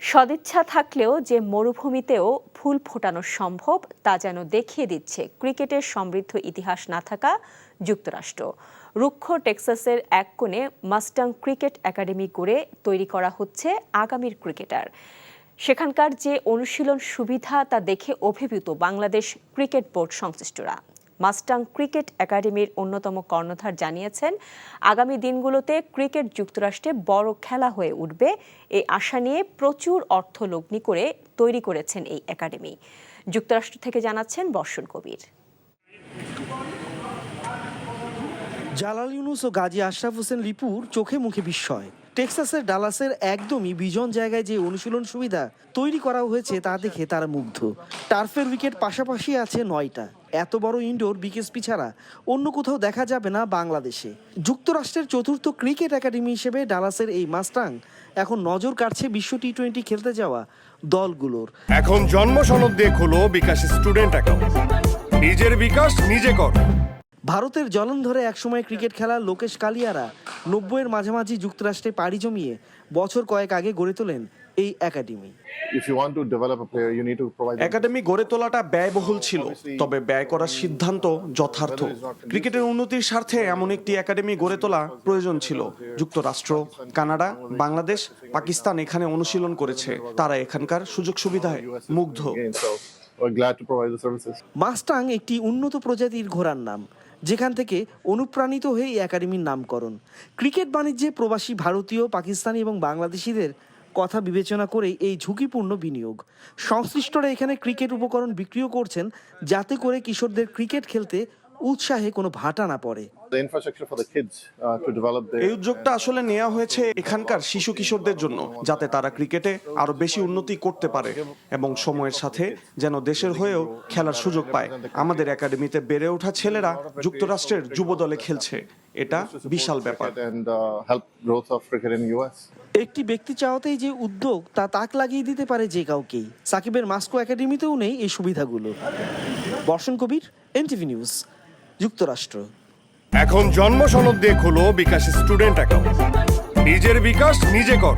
সদিচ্ছা থাকলেও যে মরুভূমিতেও ফুল ফোটানো সম্ভব তা যেন দেখিয়ে দিচ্ছে ক্রিকেটের সমৃদ্ধ ইতিহাস না থাকা যুক্তরাষ্ট্র। রুক্ষ টেক্সাসের এক কোণে মাস্টাং ক্রিকেট একাডেমি করে তৈরি করা হচ্ছে আগামীর ক্রিকেটার। সেখানকার যে অনুশীলন সুবিধা তা দেখে অভিভূত বাংলাদেশ ক্রিকেট বোর্ড সংশ্লিষ্টরা। মাস্টাং ক্রিকেট একাডেমির অন্যতম কর্ণধার জানিয়েছেন, আগামী দিনগুলোতে ক্রিকেট যুক্তরাষ্ট্রে বড় খেলা হয়ে উঠবে এই আশা নিয়ে প্রচুর অর্থ লগ্নি করে তৈরি করেছেন এই একাডেমি। যুক্তরাষ্ট্র থেকে জানাচ্ছেন বর্ষণ কবির। জালাল ইউনুস ও গাজী আশরাফ হোসেন লিপুর চোখে মুখে বিস্ময়। টেক্সাসের ডালাসের একদমই বিজন জায়গায় যে অনুশীলন সুবিধা তৈরি করা হয়েছে তা দেখে তারা মুগ্ধ। টার্ফের উইকেট পাশাপাশি আছে 9টা। এত বড় ইনডোর বিকেএসপি ছাড়া অন্য কোথাও দেখা যাবে না বাংলাদেশে। যুক্তরাষ্ট্রের চতুর্থ ক্রিকেট একাডেমি হিসেবে ডালাসের এই মাস্টাং এখন নজর কাটছে বিশ্ব টি20 খেলতে যাওয়া দলগুলোর। এখন জন্ম সনদ দিয়ে খোলো বিকাশ স্টুডেন্ট অ্যাকাউন্ট। নিজের বিকাশ নিজে কর। ভারতের জলন্ধরে একসময় ক্রিকেট খেলা লোকেশ কালিয়ারা 90-এর মাঝামাঝি যুক্তরাষ্ট্রে পাড়ি জমিয়ে বছর কয়েক আগে গড়ে তোলেন এই একাডেমি। একাডেমি গড়ে তোলাটা ব্যয়বহুল ছিল, তবে ব্যয় করার সিদ্ধান্ত যথার্থ। ক্রিকেটের উন্নতির স্বার্থে এমন একটি একাডেমি গড়ে তোলা প্রয়োজন ছিল। যুক্তরাষ্ট্র, কানাডা, বাংলাদেশ, পাকিস্তান এখানে অনুশীলন করেছে। তারা এখানকার সুযোগ সুবিধায় মুগ্ধ। মাস্টাং একটি উন্নত প্রজাতির ঘোড়ার নাম, যেখান থেকে অনুপ্রাণিত হয়ে এই একাডেমির নামকরণ। ক্রিকেট বাণিজ্যে প্রবাসী ভারতীয়, পাকিস্তানি এবং বাংলাদেশিদের কথা বিবেচনা করে এই ঝুঁকিপূর্ণ বিনিয়োগ। সংশ্লিষ্টরা এখানে ক্রিকেট উপকরণ বিক্রিও করছেন, যাতে করে কিশোরদের ক্রিকেট খেলতে উৎসাহে কোনো ভাটা না পড়ে। এই উদ্যোগটা আসলে নেওয়া হয়েছে এখানকার শিশু কিশোরদের জন্য, যাতে তারা ক্রিকেটে আরো বেশি উন্নতি করতে পারে এবং সময়ের সাথে যেন দেশের হয়েও খেলার সুযোগ পায়। আমাদের একাডেমিতে বেড়ে ওঠা ছেলেরা যুক্তরাষ্ট্রের যুব দলে খেলছে, এটা বিশাল ব্যাপার। একটি ব্যক্তি চাওয়াতেই যে উদ্যোগ তা তাক লাগিয়ে দিতে পারে যে কাউকেই। সাকিবের মাস্কো একাডেমিতেও নেই এই সুবিধাগুলো। বর্ষণ কবির, এনটিভি নিউজ, যুক্তরাষ্ট্র। এখন জন্ম সনদ দিয়ে খোলো বিকাশ স্টুডেন্ট অ্যাকাউন্ট। নিজের বিকাশ নিজে কর।